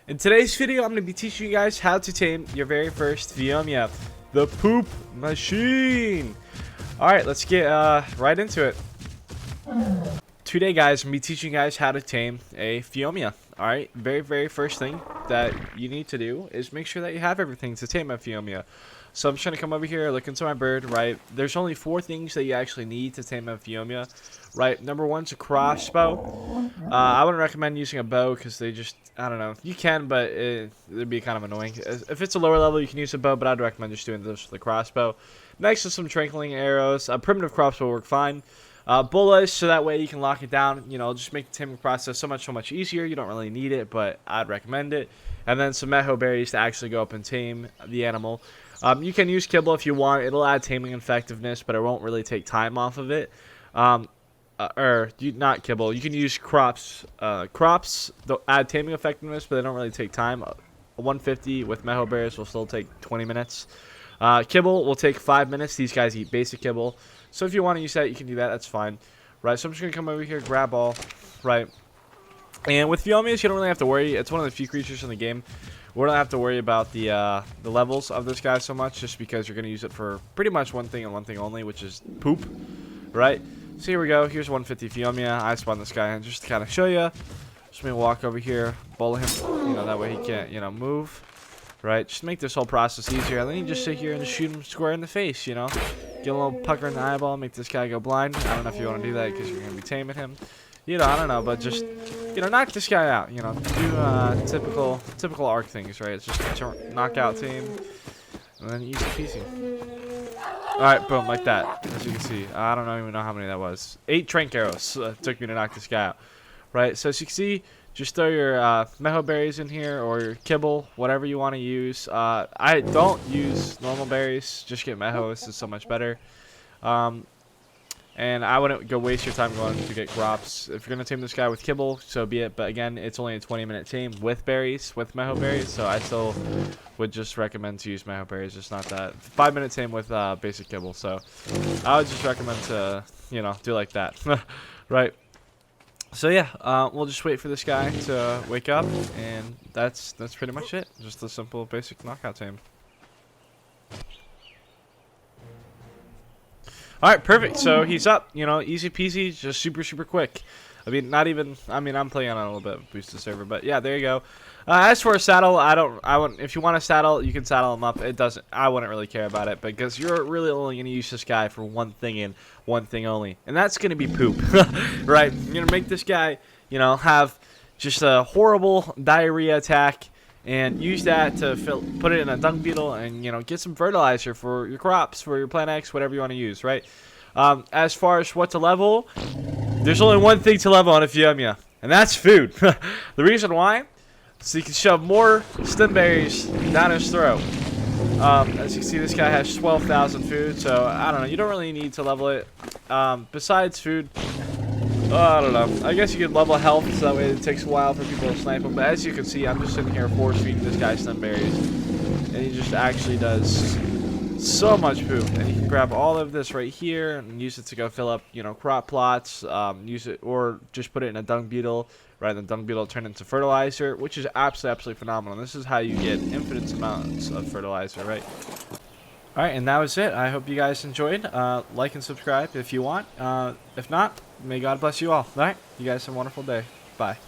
In today's video, I'm going to be teaching you guys how to tame your very first phiomia, the poop machine. Alright, let's get right into it. Today, guys, I'm going to be teaching you guys how to tame a phiomia. Alright, very first thing that you need to do is make sure that you have everything to tame a phiomia. So I'm just going to come over here, look into my bird, right? There's only 4 things that you actually need to tame a phiomia, right? Number 1's a crossbow. I wouldn't recommend using a bow because they just, I don't know. You can, but it'd be kind of annoying. If it's a lower level, you can use a bow, but I'd recommend just doing this with the crossbow. Next is some tranquiling arrows. A primitive crossbow will work fine. Bullets, so that way you can lock it down. You know, just make the taming process so much easier. You don't really need it, but I'd recommend it. And then some meho berries to actually go up and tame the animal. You can use kibble if you want. It'll add taming effectiveness, but it won't really take time off of it. Not kibble. You can use crops. Crops they'll add taming effectiveness, but they don't really take time. 150 with meho berries will still take 20 minutes. Kibble will take 5 minutes. These guys eat basic kibble. So if you want to use that, you can do that. That's fine. Right, so I'm just going to come over here, grab all. Right. And with phiomias, you don't really have to worry. It's one of the few creatures in the game. We don't have to worry about the levels of this guy so much, just because you're going to use it for pretty much one thing and one thing only, which is poop. Right? So here we go. Here's 150 phiomia. I spawned this guy in just to kind of show you. Just going to walk over here, bowl him, that way he can't, move. Right? Just make this whole process easier. And then you just sit here and just shoot him square in the face, Get a little pucker in the eyeball, make this guy go blind. I don't know if you want to do that because you're going to be taming him. I don't know, but just, knock this guy out. Do typical arc things, right? It's just knockout team, and then easy peasy. Alright, boom, like that. As you can see, I don't even know how many that was. 8 trank arrows took me to knock this guy out. Right, so as you can see, just throw your meho berries in here, or your kibble, whatever you want to use. I don't use normal berries, just get meho. This is so much better. And I wouldn't go waste your time going to get crops. If you're going to tame this guy with kibble, so be it. But again, it's only a 20-minute tame with berries, with meho berries. So I still would just recommend to use meho berries, just not that 5-minute tame with basic kibble. So I would just recommend to, do like that. Right. So yeah, we'll just wait for this guy to wake up. And that's pretty much it. Just a simple basic knockout tame. Alright, perfect. So he's up, easy peasy, just super quick. I'm playing on a little bit of boost the server, but yeah, there you go. As for a saddle, if you want a saddle, you can saddle him up. I wouldn't really care about it, because you're really only going to use this guy for one thing and one thing only, and that's going to be poop. Right? You're going to make this guy, have just a horrible diarrhea attack, and use that to put it in a dung beetle and, get some fertilizer for your crops, for your Plant X, whatever you want to use, right? As far as what to level, there's only one thing to level on a phiomia, and that's food. The reason why? So you can shove more stem berries down his throat. As you can see, this guy has 12,000 food, so I don't know. You don't really need to level it. Besides food, I don't know. I guess you could level health, so that way it takes a while for people to snipe him. But as you can see, I'm just sitting here force feeding this guy stem berries, and he just actually does so much poop. And you can grab all of this right here and use it to go fill up, crop plots. Use it, or just put it in a dung beetle. Right, the dung beetle turn into fertilizer, which is absolutely phenomenal. This is how you get infinite amounts of fertilizer, right? Alright, and that was it. I hope you guys enjoyed. Like and subscribe if you want. If not, may God bless you all. Alright, you guys have a wonderful day. Bye.